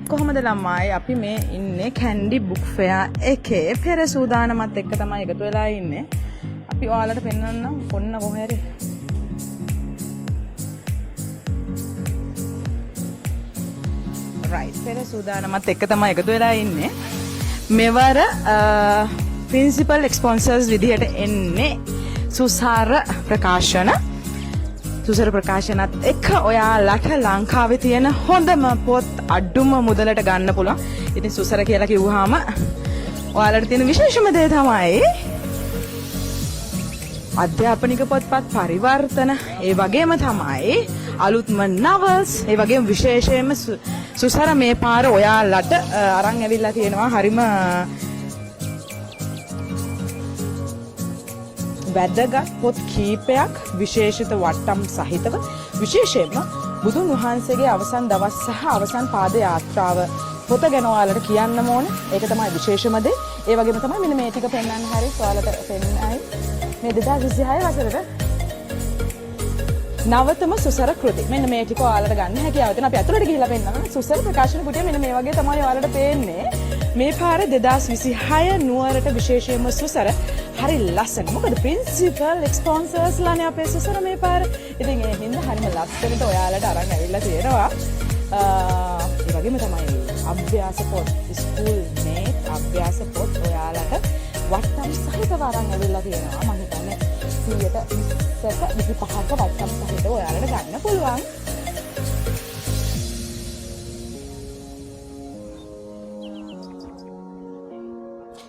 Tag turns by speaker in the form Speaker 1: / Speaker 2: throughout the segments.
Speaker 1: කොහොමද ළමයි අපි මේ ඉන්නේ කැන්ඩි බුක් ෆෙයා එකේ පෙර සූදානමත් එක්ක තමයි එකතු වෙලා ඉන්නේ. අපි ඔයාලට පෙන්වන්නම් කොන්න කොහේ හරි. රයිට් පෙර සූදානමත් එක්ක තමයි එකතු වෙලා ඉන්නේ. මෙවර ප්‍රින්සිපල් ස්පොන්සර්ස් විදිහට එන්නේ සුසාර ප්‍රකාශන. සුසාර ප්‍රකාශනත් එක්ක ඔයාලට ලංකාවේ තියෙන හොඳම පොත් අඩුම මුදලට ගන්න පුළුවන්. ඉතින් සුසාර කියලා කිව්වහම ඔයාලට තියෙන විශේෂම දේ තමයි අධ්‍යාපනික පොත්පත් පරිවර්තන. ඒ වගේම තමයි අලුත්ම novels. ඒ වගේම විශේෂයෙන්ම සුසාර මේ පාර ඔයාලට අරන් ඇවිල්ලා තියෙනවා හරිම වැදගත් පොත් කීපයක් විශේෂිත වට්ටම් සහිතව විශේෂයෙන්ම බුදුන් වහන්සේගේ අවසන් දවස් සහ අවසන් පාද යාත්‍රාව පොත ගැන ඔයාලට කියන්න ඕනේ. ඒක තමයි විශේෂම දේ. ඒ වගේම තමයි මෙන්න මේ ටික පෙන්වන්න හැරි ඔයාලට පෙන්වන්නයි මේ 2026 වසරේ නවතම සුසාර කෘති. මෙන්න මේ ටික ඔයාලට ගන්න හැකියාව තියෙනවා. අපි අතුලට ගිහිල්ලා පෙන්නනවා. සුසාර ප්‍රකාශන කුටිය මෙන්න මේ වගේ තමයි ඔයාලට පේන්නේ. මේ පාර 2026 නුවරට විශේෂයෙන්ම සුසාර හරි ලස්සන. මොකද ප්‍රින්සිපල් ස්පොන්සර්ස් ලානේ අපේ සුසාර මේ පාර. ඉතින් ඒ හින්දා හරිම ලස්සනට ඔයාලට අරන් ඇවිල්ලා තියෙනවා. ඒ වගේම තමයි අභ්‍යාස පොත්, ස්කූල් මේට් අභ්‍යාස පොත් ඔයාලට වට්ටම් සහිතව අරන් ඇවිල්ලා තියෙනවා. මම හිතන්නේ 25ක වට්ටම් සහිතව ඔයාලට ගන්න පුළුවන්.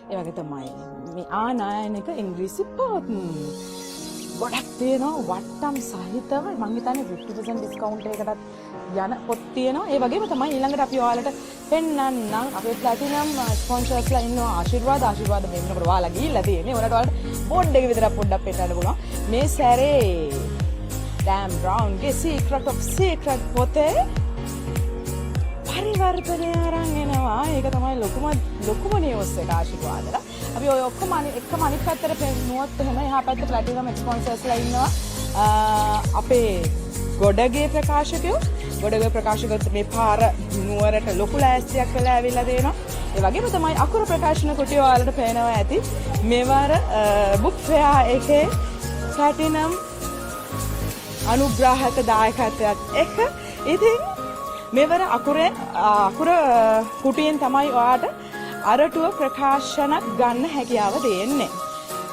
Speaker 1: ඒ වගේ තමයි මේ ආනායනික ඉංග්‍රීසි පොත් ගොඩක් තියෙනවා වට්ටම් සහිතව. මම හිතන්නේ 50% ඩිස්කවුන්ට් එකකටත් යන පොත් තියෙනවා. ඒ වගේම තමයි ඊළඟට අපි ඔයාලට පෙන්නන්නම් අපේ ප්ලැටිනම් ස්පොන්සර්ස්ලා ඉන්නවා. ආශිර්වාද මෙන්නකට ඔයාලා ගිහිල්ලා තියෙන්නේ. ඔයාලට බෝඩ් එක විතරක් පොඩ්ඩක් පෙන්නන්න පුළුවන්. මේ සැරේ ඩෑම් බ්‍රවුන්ගේ සීක්‍රට් ඔෆ් සීක්‍රට් පොතේ පරිවර්තනය අරන් එනවා. ඒක තමයි ලොකුම නිවුස් එක ආශිර්වාදලා. අපි ඔය ඔක්කොම එකම අනිත් පැත්තට පෙන්නුවොත් එහෙම එහා පැත්තේ ප්ලැටිනම් ස්පොන්සර්ස්ලා ඉන්නවා. අපේ ගොඩගේ ප්‍රකාශකයෝ මේ පාර නුවරට ලොකු ලෑස්තියක් වෙලා ඇවිල්ලා දෙනවා. ඒ වගේම තමයි අකුරු ප්‍රකාශන කුටිය ඔයාලට පේනවා ඇති. මෙවර බුක් ෆෙයා එකේ ප්ලැටිනම් අනුග්‍රාහක දායකත්වයක් එක්ක ඉතින් මෙවර අකුර කුටියෙන් තමයි ඔයාට අරටුව ප්‍රකාශනත් ගන්න හැකියාව දෙන්නේ.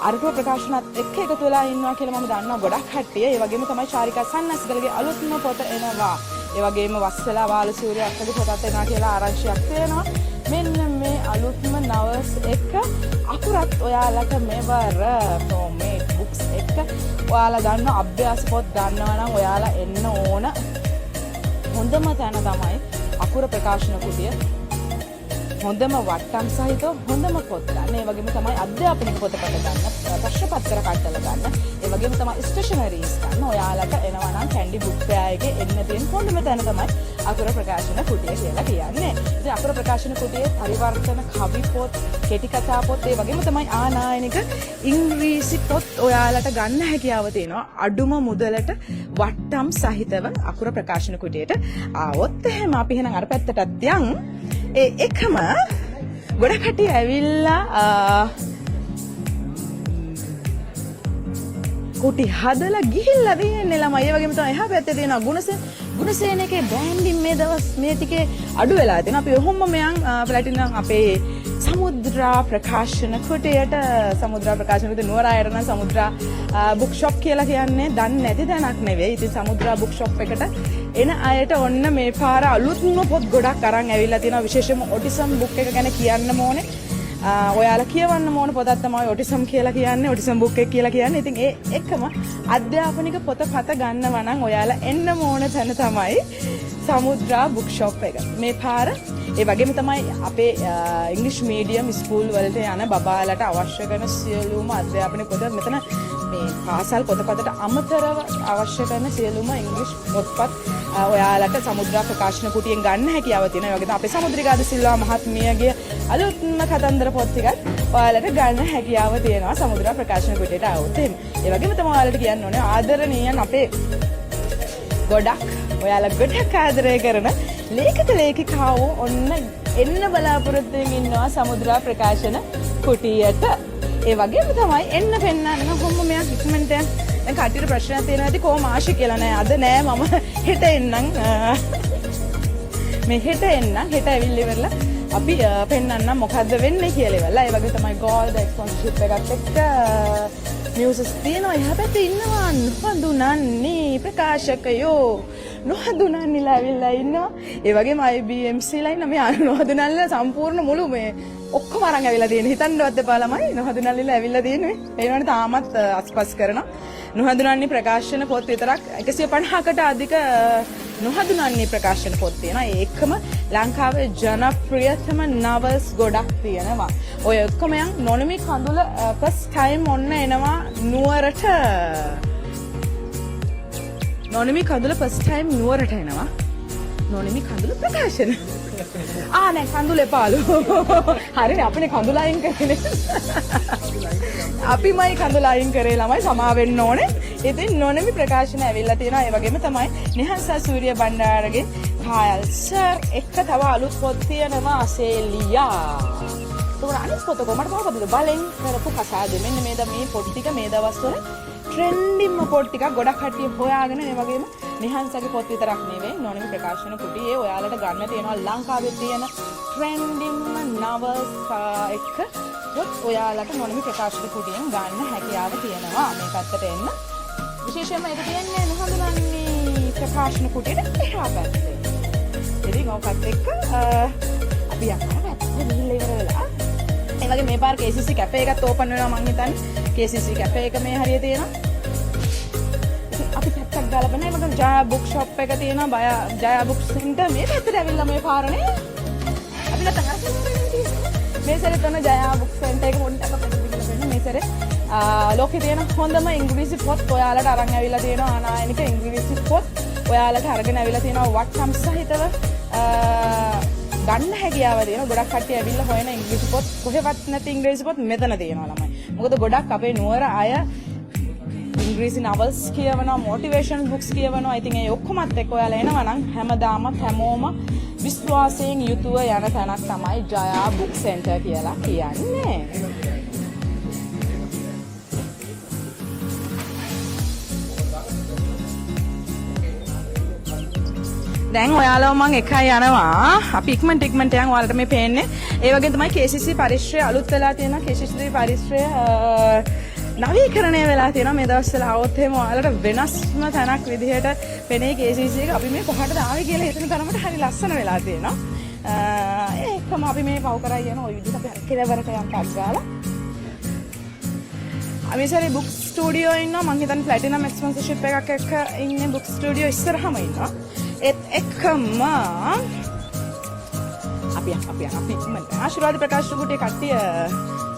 Speaker 1: අරටුව ප්‍රකාශනත් එක්ක එකතු වෙලා ඉන්නවා කියලා මම දන්නවා ගොඩක් කට්ටිය. ඒ වගේම තමයි චාරිකා සන්නස්ගලගේ අලුත්ම පොත එනවා. ඒ වගේම වස්සලා වාලසූරියක්ගේ පොතත් එනවා කියලා ආරංචියක් තියෙනවා. මෙන්න මේ අලුත්ම novels එක අකුරත් ඔයාලට මෙවර ප්‍රොමේට් බුක්ස් එක ඔයාලා ගන්න අභ්‍යාස පොත් ගන්නවා නම් ඔයාලා එන්න ඕන හොඳම තැන තමයි අකුර ප්‍රකාශන කුටිය. හොඳම වට්ටම් සහිතව හොඳම පොත් ගන්න. ඒ වගේම තමයි අධ්‍යාපනික පොතපත ගන්න, ප්‍රශ්න පත්‍ර කට්ටල ගන්න. ඒ වගේම තමයි ස්ටේෂනරිස් ගන්න. ඔයාලට එනවා නම් කැන්ඩි බුක් ෆෙයා එකේ එන්න තියෙන හොඳම තැන තමයි අකුර ප්‍රකාශන කුටිය කියලා කියන්නේ. ඉතින් අකුර ප්‍රකාශන කුටියේ පරිවර්තන කවි පොත්, කෙටි කතා පොත්, ඒ වගේම තමයි ආනායනික ඉංග්‍රීසි පොත් ඔයාලට ගන්න හැකියාව තියෙනවා. අඩුම මුදලට වට්ටම් සහිතව අකුර ප්‍රකාශන කුටියට ආවොත් එහෙම අපි එහෙනම් අර පැත්තටත් යන්. ඒ එකම ගොඩක් කට්ටිය ඇවිල්ලා කුටි හදලා ගිහිල්ලා තියෙන්නේ ළමයි. ඒ වගේම තමයි එහා පැත්තේ තියෙනවා ගුණසේන එකේ බෑන්ඩින් මේ දවස් මේ ටිකේ අඩු වෙලා තියෙනවා. අපි ඔහොම මෙයන් ප්ලැටිනම් අපේ සමුද්‍රා ප්‍රකාශන කුටියට නුවර අයට නම් සමුද්‍රා බුක් ෂොප් කියලා කියන්නේ දන්නේ නැති තැනක් නෙවෙයි. ඉතින් සමුද්‍රා බුක් ෂොප් එකට එන අයට ඔන්න මේ පාර අලුත්ම පොත් ගොඩක් අරන් ඇවිල්ලා තියෙනවා. විශේෂයෙන්ම ඔටිසම් බුක් එක ගැන කියන්න ඕනේ. ඔයාලා කියවන්න ඕන පොතක් තමයි ඔටිසම් කියලා කියන්නේ. ඔටිසම් බුක් එක කියලා කියන්නේ. ඉතින් ඒ එකම අධ්‍යාපනික පොතපත ගන්නවා නම් ඔයාලා එන්න ඕන තැන තමයි සමුද්‍රා බුක් ෂොප් එක. මේ පාර ඒ වගේම තමයි අපේ ඉංග්‍රීසි මීඩියම් ස්කූල් වලට යන බබාලට අවශ්‍ය කරන සියලුම අධ්‍යාපනික පොත මෙතන මේ පාසල් පොතපතට අමතරව අවශ්‍ය කරන සියලුම ඉංග්‍රීසි පොත්පත් ඔයාලට සමුද්‍රා ප්‍රකාශන කුටියෙන් ගන්න හැකියාව තියෙනවා. ඒ වගේම අපේ සමුද්‍රිකා ද සිල්වා මහත්මියගේ අලුත්ම කතන්දර පොත් ටිකත් ඔයාලට ගන්න හැකියාව තියෙනවා සමුද්‍රා ප්‍රකාශන කුටියට ආවොත් එහෙම. ඒ වගේම තමයි ඔයාලට කියන්න ඕනේ ආදරණීයන් අපේ ගොඩක් ඔයාලා ගොඩක් ආදරය කරන ලේඛක ලේඛිකාවෝ ඔන්න එන්න බලාපොරොත්තු වෙමින් ඉන්නවා සමුද්‍රා ප්‍රකාශන කුටියට. ඒ වගේම තමයි එන්න පෙන්නන්න කොහොම මෙයා ඉක්මනට දැන් කටියට ප්‍රශ්නයක් තියෙනවා ඇති කොහොම ආශි කියලා නෑ. අද නෑ මම හෙට එන්නම්. මේ හෙට එන්නම්. හෙට ඇවිල්ලා ඉවරලා අපි පෙන්නන්න මොකද්ද වෙන්නේ කියලා ඉවරලා. ඒ වගේ තමයි ගෝල්ඩ් ස්පොන්සර්ෂිප් එකත් එක්ක මියුසික් තියෙනවා. එහා පැත්තේ ඉන්නවා නොහඳුනන්නේ ප්‍රකාශකයෝ. නොහඳුනන්නේලා ඇවිල්ලා ඉන්නවා. ඒ වගේම IBMC ලා ඉන්න මේ නොහඳුනන්නලා සම්පූර්ණ මුළු මේ ඔක්කොම අරන් ඇවිල්ලා තියෙන. හිතන්නවත් එපා ළමයි. නොහඳුනන්නේලා ඇවිල්ලා තියෙන්නේ. ඒ වුණාට තාමත් අස්පස් කරනවා. නොහඳුනන්නේ ප්‍රකාශන පොත් විතරක් 150කට අධික නොහඳුනන්නේ ප්‍රකාශන පොත් තියෙනවා. ඒකම ලංකාවේ ජනප්‍රියතම novels ගොඩක් තියෙනවා. ඔය ඔක්කොම යන් නොනිමි කඳුල first time ඔන්න එනවා නුවරට. නොනිමි කඳුල first time නුවරට එනවා. නොනිමි කඳුල ප්‍රකාශන. නෑ කඳුල එපාලු. හරිනේ අපිනේ කඳුල අයින් කරන්නේ. අපිමයි කඳුල අයින් කරේ ළමයි සමා වෙන්න ඕනේ. ඉතින් නොනිමි ප්‍රකාශන ඇවිල්ලා තියෙනවා. ඒ වගේම තමයි නිහංසා සූර්ය බණ්ඩාරගේ කායල් සර් එක්ක තව අලුත් පොත් තියෙනවා සේලියා. ඒක අනිත් පොත කොහමද බලපොද බලෙන් කරපු කසාදෙ. මෙන්න මේ පොත් ටික මේ දවස්වල ට්‍රෙන්ඩින්ම පොත් ටිකක් ගොඩක් කට්ටිය හොයාගෙන ඒ වගේම නිහංසගේ පොත් විතරක් නෙවෙයි නොනිමි ප්‍රකාශන කුටියේ ඔයාලට ගන්න තියෙනවා ලංකාවේ තියෙන ට්‍රෙන්ඩින්ම novels එක්ක පොත් ඔයාලට නොනිමි ප්‍රකාශන කුටියෙන් ගන්න හැකියාව තියෙනවා. මේ පැත්තට එන්න. විශේෂයෙන්ම ඒක තියෙන්නේ නොහඳුනන්නේ ප්‍රකාශන කුටියට එහා පැත්තේ. ඉතින් ඔකත් එක්ක අපි යනවා පැත්තට ගිහිල්ලා ඉවර වෙලා. ඒ වගේ මේ පාර KCC කැෆේ එකත් ඕපන් වෙනවා මං හිතන්නේ. KCC කැෆේ එක මේ හරිය තියෙනවා. අපි පැත්තක් ගාලා බලන්න. මම ජයා බුක් ෂොප් එක තියෙනවා. ජයා බුක් සෙන්ටර් මේ පැත්තට ඇවිල්ලා මේ පාරනේ. අපි නැත්නම් මේ සැරේ තමයි ජයා බුක් සෙන්ටර් එක පොඩ්ඩක් අපිට ගිහිල්ලා බලන්න. මේ සැරේ ලෝකේ තියෙන හොඳම ඉංග්‍රීසි පොත් ඔයාලට අරන් ඇවිල්ලා තියෙනවා. ආනායනික ඉංග්‍රීසි පොත් ඔයාලට අරගෙන ඇවිල්ලා තියෙනවා. වට්ටම් සහිතව ගන්න හැකියාව තියෙනවා. ගොඩක් කට්ටිය ඇවිල්ලා හොයන ඉංග්‍රීසි පොත් කොහෙවත් නැති ඉංග්‍රීසි පොත් මෙතන තියෙනවා ළමයි. මොකද ගොඩක් අපේ නුවර අය ඉංග්‍රීසි novels කියවනවා, motivation books කියවනවා. ඉතින් ඒ ඔක්කොමත් එක්ක ඔයාලා එනවා නම් හැමදාමත් හැමෝම විශ්වාසයෙන් යුතුව යන තැනක් තමයි ජයා බුක් සෙන්ටර් කියලා කියන්නේ. දැන් ඔයාලව මම එකයි යනවා. අපි ඉක්මනට යන් ඔයාලට මේ පේන්නේ. ඒ වගේ තමයි KCC පරිශ්‍රය අලුත් වෙලා තියෙනවා. KCC පරිශ්‍රය නවීකරණය වෙලා තියෙනවා. මේ දවස්වල આવොත් එහෙම ඔයාලට වෙනස්ම තැනක් විදිහට පෙනේ KCC එක. අපි මේ කොහටද ආවේ කියලා හිතන තරමට හරි ලස්සන වෙලා තියෙනවා. ඒකම අපි මේ පව කරා යන ওই විදිහට අපි කෙලවරට යන් පස් ගාලා. අපි සරේ බුක් ස්ටුඩියෝ ඉන්නවා. මං හිතන්නේ ප්ලැටිනම් ස්පොන්සර්ෂිප් එකක් එක්ක ඉන්නේ බුක් ස්ටුඩියෝ ඉස්සරහම ඉන්නවා. ඒත් එක්කම අපි ඉක්මනට ආශිර්වාද ප්‍රකාශන කුටියේ කට්ටිය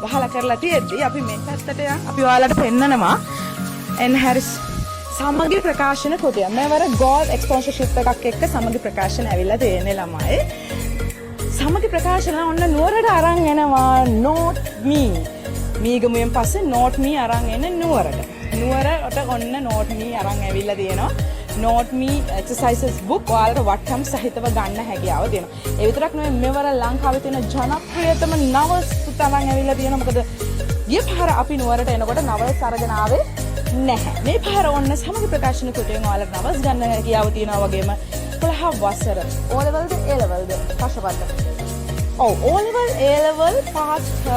Speaker 1: වහලා කරලා තියෙද්දි අපි මේ පැත්තට අපි ඔයාලට පෙන්නනවා එන් හැරිස් සමගි ප්‍රකාශන කුටිය. මේවර ගෝල්ඩ් ස්පොන්සර්ෂිප් එකක් එක්ක සමගි ප්‍රකාශන ඇවිල්ලා තියෙන්නේ ළමයි. සමගි ප්‍රකාශන ඔන්න නුවරට අරන් එනවා Not Me. මීගමුවෙන් පස්සේ Not Me අරන් එන නුවරට. නුවරට ඔන්න Not Me අරන් ඇවිල්ලා තියෙනවා. Not Me exercises book ඔයාලට වට්ටම් සහිතව ගන්න හැකියාව තියෙනවා. ඒ විතරක් නෙවෙයි මෙවර ලංකාවේ තියෙන ජනප්‍රියතම novels පුතලන් ඇවිල්ලා තියෙනවා. මොකද ගිය පාර අපි නුවරට එනකොට novels අරගෙන ආවේ නැහැ. මේ පාර ඔන්න සමගි ප්‍රකාශන කුටියෙන් ඔයාලට novels ගන්න හැකියාව තියෙනවා. වගේම 11 වසර O levelද A levelද පශපත්ත. ඔව් O level A level past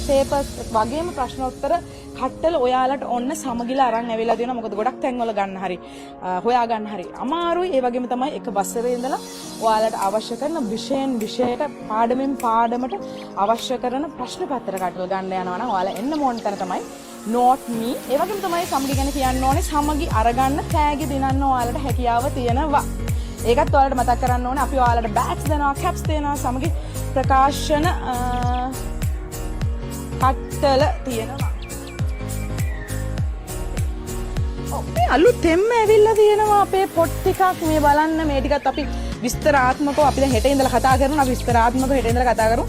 Speaker 1: papers වගේම ප්‍රශ්නෝත්තර කට්ටල ඔයාලට ඔන්න සමගිලා අරන් ඇවිල්ලා දෙනවා. මොකද ගොඩක් තැන්වල ගන්න හරි හොයා ගන්න හරි අමාරුයි. ඒ වගේම තමයි එක වසරේ ඉඳලා ඔයාලට අවශ්‍ය කරන විෂයට පාඩමෙන් පාඩමට අවශ්‍ය කරන ප්‍රශ්න පත්‍ර කට්ටල ගන්න යනවා නම් ඔයාලා එන්න ඕන තැන තමයි Not Me. ඒ වගේම තමයි සමගි ගැන කියන්න ඕනේ. සමගි අරගන්න තෑගි දිනන්න ඔයාලට හැකියාව තියෙනවා. ඒකත් ඔයාලට මතක් කරන්න ඕනේ. අපි ඔයාලට බෑග්ස් දෙනවා, කැප්ස් දෙනවා, සමගි ප්‍රකාශන කට්ටල තියෙනවා. මේ අලුතෙන්ම ඇවිල්ලා තියෙනවා අපේ පොත් ටිකක් මේ බලන්න. මේ ටිකත් අපි විස්තරාත්මකව අපි දැන් හෙට ඉඳලා කතා කරනවා. අපි විස්තරාත්මකව හෙට ඉඳලා කතා කරමු.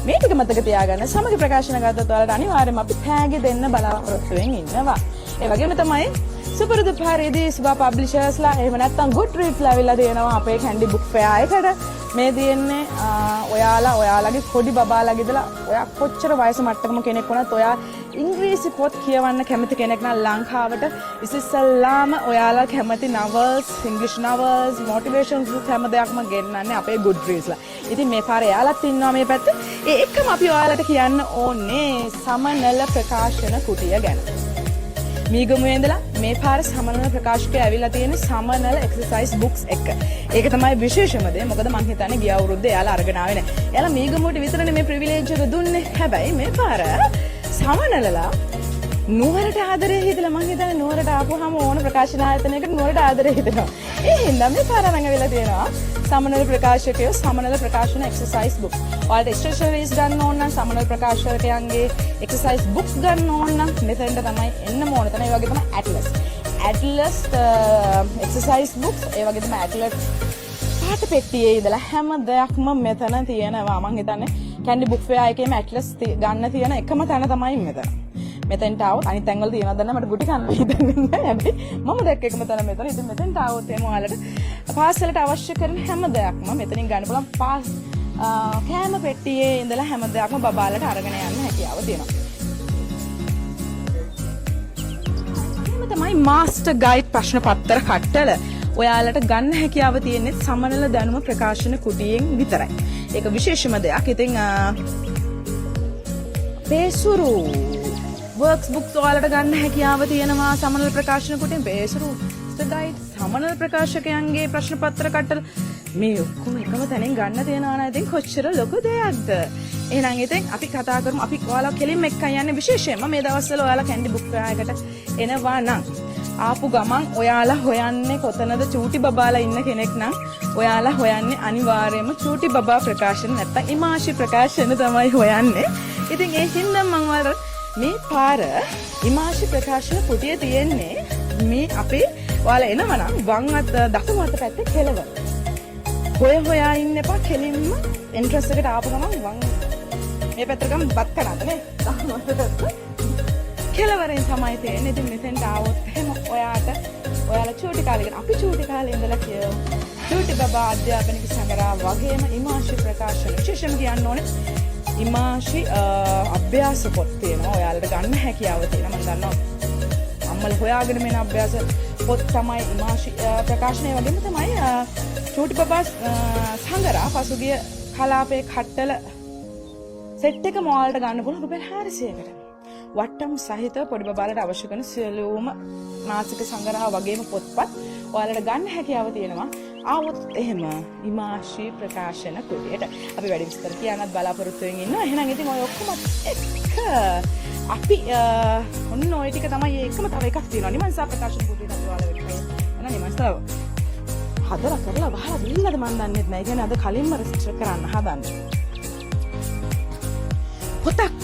Speaker 1: මේ ටික මතක තියාගන්න. සමගි ප්‍රකාශන ගත්තත් ඔයාලට අනිවාර්යයෙන්ම අපි තෑගි දෙන්න බලාපොරොත්තු වෙමින් ඉන්නවා. ඒ වගේම තමයි සුපුරුදු පරිදි සුභා පබ්ලිෂර්ස්ලා එහෙම නැත්නම් Goodreadsලා ඇවිල්ලා දෙනවා අපේ කැන්ඩි බුක් ෆෙයාර් එකට. මේ තියෙන්නේ ඔයාලගේ පොඩි බබාලාගේ ඉඳලා ඔයා කොච්චර වයස මට්ටමක කෙනෙක් වුණත් ඔයා ඉංග්‍රීසි පොත් කියවන්න කැමති කෙනෙක් නම් ලංකාවට ඉස්සෙල්ලාම ඔයාලා කැමති novels, English novels, motivation books හැම දෙයක්ම ගෙන්නන්නේ අපේ Goodreadsලා. ඉතින් මේ පාරේ එයාලත් ඉන්නවා මේ පැත්තේ. ඒ එක්කම අපි ඔයාලට කියන්න ඕනේ සමනල ප්‍රකාශන කුටිය ගැන. මීගමුවේ ඉඳලා මේ පාර සමනල ප්‍රකාශකය ඇවිල්ලා තියෙන සමනල එක්සර්සයිස් බුක්ස් එක. ඒක තමයි විශේෂම දේ. මොකද මං හිතන්නේ ගිය අවුරුද්දේ එයාලා අරගෙන ආවේ නැහැ. එයාලා මීගමුවට විතරනේ මේ ප්‍රිවිලේජ් එක දුන්නේ. හැබැයි මේ පාර සමනලලා නුවරට ආදරේ හිතලා මං හිතන්නේ නුවරට ආපුවාම ඕන ප්‍රකාශන ආයතනයකට නුවරට ආදරේ හිතනවා. ඒ හින්දා මේ පාර අරන් ඇවිල්ලා තියෙනවා සමනල ප්‍රකාශකයෝ සමනල ප්‍රකාශන එක්සර්සයිස් බුක්. ඔයාලට ස්ටේෂනරිස් ගන්න ඕන නම් සමනල ප්‍රකාශකයන්ගේ එක්සර්සයිස් බුක්ස් ගන්න ඕන නම් මෙතෙන්ට තමයි එන්න ඕන. ඒ වගේ තමයි ඇට්ලස් එක්සර්සයිස් බුක්ස්, ඒ වගේ තමයි ඇට්ලස් පාට පෙට්ටියේ ඉඳලා හැම දෙයක්ම මෙතන තියෙනවා. මං හිතන්නේ කැන්ඩි බුක් ෆෙයාර් එකේම ඇට්ලස් ගන්න තියෙන එකම තැන තමයි මෙතන. මෙතෙන්ට ආවොත් අනිත් තැන්වල තියෙනවද නැත්නම් මට ගුටි කන්න හිතෙන්නේ නැහැ. හැබැයි මම දැක්ක එකම තැන මෙතන. ඉතින් මෙතෙන්ට ආවොත් එමු ඔයාලට පාසලට අවශ්‍ය කරන හැම දෙයක්ම මෙතනින් ගන්න පුළුවන්. කෑම පෙට්ටියේ ඉඳලා හැම දෙයක්ම බබාලට අරගෙන යන්න හැකියාව තියෙනවා. එහෙම තමයි මාස්ටර් ගයිඩ් ප්‍රශ්න පත්‍ර කට්ටල ඔයාලට ගන්න හැකියාව තියෙන්නේ සමනල දැනුම ප්‍රකාශන කුටියෙන් විතරයි. ඒක විශේෂම දෙයක්. ඉතින් පේසුරු works books ඔයාලට ගන්න හැකියාව තියෙනවා සමනල ප්‍රකාශන කුටියෙන්. පේසුරු ගයිඩ් සමනල ප්‍රකාශකයන්ගේ ප්‍රශ්න පත්‍ර කට්ටල මේ ඔක්කොම එකම තැනින් ගන්න තියෙනවා නේද? ඉතින් කොච්චර ලොකු දෙයක්ද? එහෙනම් ඉතින් අපි කතා කරමු. අපි ඔයාලා කෙලින්ම එක්කන් යන්නේ විශේෂයෙන්ම මේ දවස්වල ඔයාලා කැන්ඩි බුක් ෆෙයාර් එකට එනවා නම් ආපු ගමන් ඔයාලා හොයන්නේ කොතනද චූටි බබාලා ඉන්න කෙනෙක් නම් ඔයාලා හොයන්නේ අනිවාර්යයෙන්ම චූටි බබා ප්‍රකාශන නැත්නම් ඉමාෂි ප්‍රකාශන තමයි හොයන්නේ. ඉතින් ඒ හින්දා මම ඔයාලට මේ පාර ඉමාෂි ප්‍රකාශන කුටිය තියෙන්නේ මේ අපේ ඔයාලා එනවා නම් වම් අත දකුණු අත පැත්තේ කෙළවර. හොයා ඉන්න එපා, කෙලින්ම එන්ට්‍රස් එකට ආපු ගමන් වම් මේ පැත්තට ගම බත් කරාද නේ? දකුණු අත පැත්ත කෙළවරෙන් තමයි තියෙන්නේ. ඉතින් මෙතෙන්ට ආවොත් එහෙම ඔයාලා චූටි කාලේ අපි චූටි කාලේ ඉඳලා කියමු චූටි බබා අධ්‍යාපනික සංග්‍රහ වගේම ඉමාෂි ප්‍රකාශන විශේෂම කියන්න ඕනේ ඉමාෂි අභ්‍යාස පොත් තියෙනවා. ඔයාලට ගන්න හැකියාව තියෙනවා. මම දන්නවා අම්මලා හොයාගෙන මේන අභ්‍යාස පොත් තමයි ඉමාෂි ප්‍රකාශනය වගේම තමයි චූටි බබා සංග්‍රහ පසුගිය කලාපේ කට්ටල සෙට් එක මොවලට ගන්න පුළුවන් රුපියල් 400කට. වට්ටම් සහිත පොඩි බබාලට අවශ්‍ය කරන සියලුම මාසික සංග්‍රහ වගේම පොත්පත් ඔයාලට ගන්න හැකියාව තියෙනවා. ආවොත් එහෙම ඉමාෂි ප්‍රකාශන කුටියට අපි වැඩි විස්තර කියන්නත් බලාපොරොත්තු වෙමින් ඉන්නවා. එහෙනම් ඉතින් ඔය ඔක්කොම එක අපි ඔන්න ඔය ටික තමයි එකම තව එකක් තියෙනවා. නිමන්සා ප්‍රකාශන කුටියට අපි ඔයාලා වෙන්නේ. එහෙනම් නිමන්සා හදලා කරලා වහලා දෙන්නද මන් දන්නේ නැහැ. ඒ කියන්නේ අද කලින්ම රෙජිස්ටර් කරන්න හදන්නේ.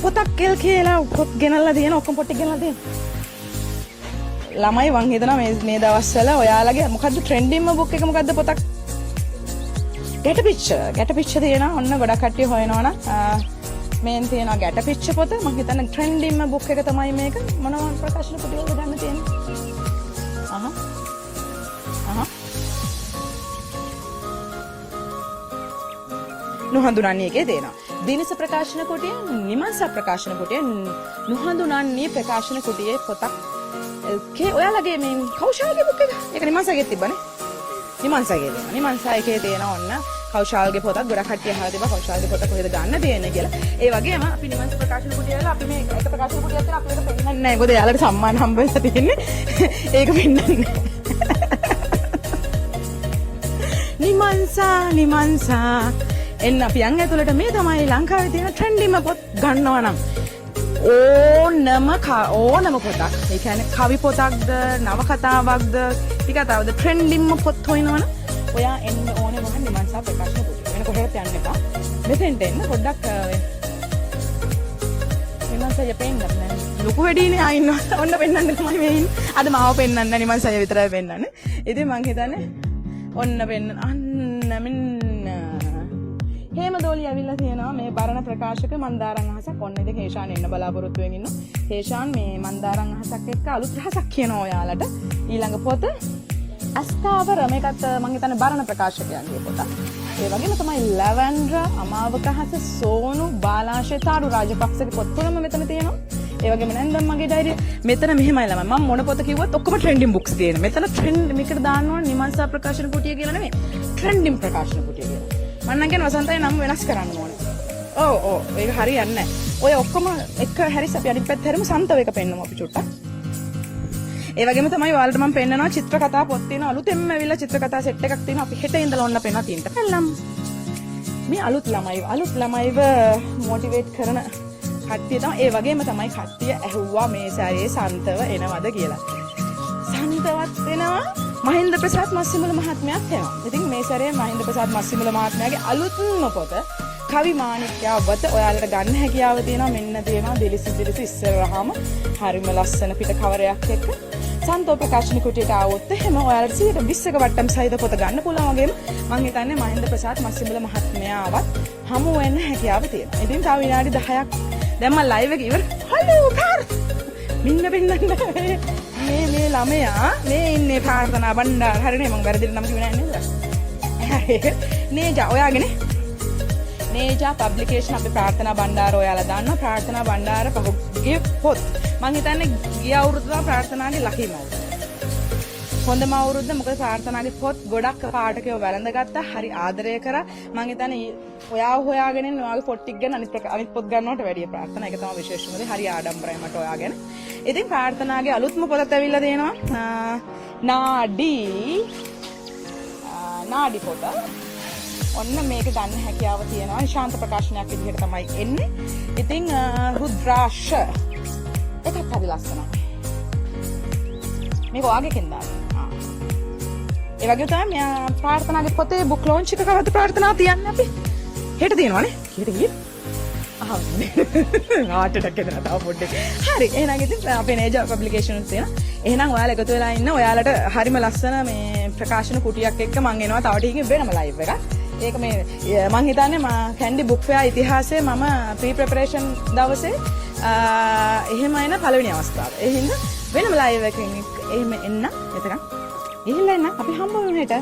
Speaker 1: පොතක් කෙල් කියලා පොත් ගෙනල්ලා තියෙන ඔක්කොම පොත් ගෙනල්ලා තියෙන ළමයි මං හිතනවා මේ දවස්වල ඔයාලගේ මොකද්ද ට්‍රෙන්ඩින්ම බුක් එක මොකද්ද පොතක් ගැට පිච්ච තියෙනවා. ඔන්න ගොඩක් කට්ටිය හොයනවනම් මේන් තියෙනවා ගැට පිච්ච පොත. මං හිතන්නේ ට්‍රෙන්ඩින්ම බුක් එක තමයි මේක. මොනවා ප්‍රකාශන කුටියක ගන්න තියෙන්නේ. නොහඳුනන්නේ එකේ තියෙනවා. දිනස ප්‍රකාශන කුටිය, නිමන්සා ප්‍රකාශන කුටිය, නොහඳුනන්නේ ප්‍රකාශන කුටියේ පොතක් ඔයාලගේ මේ කෞශාල්ගේ බුක් එක. ඒක නිමන්සාගේ තිබ්බනේ. නිමන්සා එකේ තියෙන ඔන්න කෞශාල්ගේ පොතක් ගොඩක් කට්ටිය අහලා තිබ්බා කෞශාල්ගේ පොත කොහෙද ගන්න තියෙන්නේ කියලා. ඒ වගේම අපි නිමන්සා ප්‍රකාශන කුටිය වල අපි මේ එක ප්‍රකාශන කුටියක් තියෙන අපිට පෙන්නන්නේ නැහැ. මොකද එයාලට සම්මාන හම්බ වෙලා තියෙන්නේ. ඒක පෙන්නන්නේ. නිමන්සා එන්න අපි යන් ඇතුළට මේ තමයි ලංකාවේ තියෙන ට්‍රෙන්ඩින්ම පොත් ගන්නවා නම් ඕනම පොතක්. ඒ කියන්නේ කවි පොතක්ද, නවකතාවක්ද, ටිකතාවද ට්‍රෙන්ඩින්ම පොත් හොයනවනම් ඔයා එන්න ඕනේ මොකද නිමන්සා ප්‍රකාශන කුටිය. වෙන කොහෙවත් යන්න එපා. මෙතෙන්ට එන්න පොඩ්ඩක් නිමන්සා යපෙන්නත් නෑ. ලොකු වැඩිනේ ආ ඉන්නවා. ඔන්න පෙන්නන්න තමයි මේ ඉන්නේ. අද මාව පෙන්නන්න නිමන්සා විතරයි පෙන්නන්නේ. ඉතින් මං හිතන්නේ ඔන්න පෙන්න අන්න මෙන්න හේම දෝලි ඇවිල්ලා තියෙනවා මේ බරණ ප්‍රකාශක මන්දාරම් අහසක්. ඔන්න ඉතින් හේෂාන් එන්න බලාපොරොත්තු වෙමින් ඉන්නවා. හේෂාන් මේ මන්දාරම් අහසක් එක්ක අලුත් රහසක් කියනවා ඔයාලට. ඊළඟ පොත අස්ථාවර මේකත් මම හිතන්නේ බරණ ප්‍රකාශකයන්ගේ පොත. ඒ වගේම තමයි ලැවැන්ඩර් අමාවකහස සෝනු බාලාශය තාරු රාජපක්ෂගේ පොත් තුනම මෙතන තියෙනවා. ඒ වගේම නැන්දම් මගේ ඩයරිය මෙතන මෙහෙමයි ළමයි මම මොන පොත කිව්වත් ඔක්කොම ට්‍රෙන්ඩින් බුක්ස් තියෙන. මෙතන ට්‍රෙන්ඩ් මේකට දාන්න ඕන නිමන්සා ප්‍රකාශන කුටිය කියලා නෙමෙයි. ට්‍රෙන්ඩින් ප්‍රකාශන කුටිය කියලා. මම නම් කියන වසන්තයි නම් වෙනස් කරන්න ඕනේ. ඔව් ඒක හරියන්නේ නැහැ. ඔය ඔක්කොම එක හැරිස් අපි අනිත් පැත්ත හැරෙමු සන්තව එක පෙන්නමු අපි චුට්ටක්. ඒ වගේම තමයි ඔයාලට මම පෙන්නනවා චිත්‍ර කතා පොත් තියෙන අලුතෙන්ම ඇවිල්ලා චිත්‍ර කතා සෙට් එකක් තියෙනවා. අපි හෙට ඉඳලා ඔන්න පෙන්නලා තියෙනවා. පැල්ලම්. මේ අලුත් ළමයිව මොටිවේට් කරන කට්ටිය තමයි. ඒ වගේම තමයි කට්ටිය ඇහුවා මේ සැරේ සන්තව එනවද කියලා. සන්තවත් වෙනවා මහින්ද ප්‍රසාද් මස්සිමුල මහත්මයාත් එනවා. ඉතින් මේ සැරේ මහින්ද ප්‍රසාද් මස්සිමුල මහත්මයාගේ අලුත්ම පොත කවි මාණික්යා ඔබට ඔයාලට ගන්න හැකියාව තියෙනවා. මෙන්න තියෙනවා දිලිසි ඉස්සරහාම හරිම ලස්සන පිට කවරයක් එක්ක සන්තෝ ප්‍රකාශන කුටියට ආවොත් එහෙම ඔයාලට 120ක වට්ටම් සහිත පොත ගන්න පුළුවන්. වගේම මම හිතන්නේ මහින්ද ප්‍රසාද් මස්සිමුල මහත්මයාවත් හමු වෙන්න හැකියාව තියෙනවා. ඉතින් තව විනාඩි 10ක් දැන් මම ලයිව් එක ඉවර. හලෝ කාර් මින්න මේ ළමයා මේ ඉන්නේ ප්‍රාර්ථනා බණ්ඩාර. හරිනේ මම වැරදිට නම කිව්වේ නෑ නේද? නේජා ඔයාගෙන නේජා පබ්ලිකේෂන් අපි ප්‍රාර්ථනා බණ්ඩාර ඔයාලා දන්නවා. ප්‍රාර්ථනා බණ්ඩාර පහුගිය පොත් මම හිතන්නේ ගිය අවුරුද්ද ප්‍රාර්ථනාගේ ලකීම අවුරුද්ද. හොඳම අවුරුද්ද මොකද ප්‍රාර්ථනාගේ පොත් ගොඩක් පාඨකයෝ වැළඳගත්තා. හරි ආදරය කරා. මම හිතන්නේ ඔයාව හොයාගෙන ඉන්න ඔයාගේ පොත් ටික ගැන අනිත් පොත් ගන්නවට වැඩිය ප්‍රාර්ථනා ඒක තමයි විශේෂම දේ. හරි ආඩම්බරයි මට ඔයාගෙන. ඉතින් ප්‍රාර්ථනාගේ අලුත්ම පොතත් ඇවිල්ලා දෙනවා. නාඩි පොත. ඔන්න මේක ගන්න හැකියාව තියෙනවා. ශාන්ත ප්‍රකාශනයක් විදිහට තමයි එන්නේ. ඉතින් රුද්‍රාක්ෂ එකක් හරි ලස්සනයි. මේක ඔයාගේ කෙන්දාද? ඒ වගේ තමයි මම ප්‍රාර්ථනාගේ පොතේ බුක් ලොන්ච් එක කවද්ද ප්‍රාර්ථනා තියන්නේ අපි? හෙට තියෙනවනේ. හෙට ගියේ. ආටට කෙදන තව පොඩ්ඩක්. හරි. එහෙනම් ඉතින් අපේ නේජා පබ්ලිකේෂන් එකක් තියෙනවා. එහෙනම් ඔයාලා එකතු වෙලා ඉන්න. ඔයාලට හරිම ලස්සන මේ ප්‍රකාශන කුටියක් එක්ක මම එනවා තව ටිකකින් වෙනම ලයිව් එකක්. ඒක මේ මම හිතන්නේ කැන්ඩි බුක් ෆෙයා ඉතිහාසයේ මම ප්‍රී ප්‍රෙපරේෂන් දවසේ එහෙම එන පළවෙනි අවස්ථාව. ඒ හින්දා වෙනම ලයිව් එකකින් එහෙම එන්න එතකන් ගිහිල්ලා එන්න අපි හම්බ වෙමු හෙට.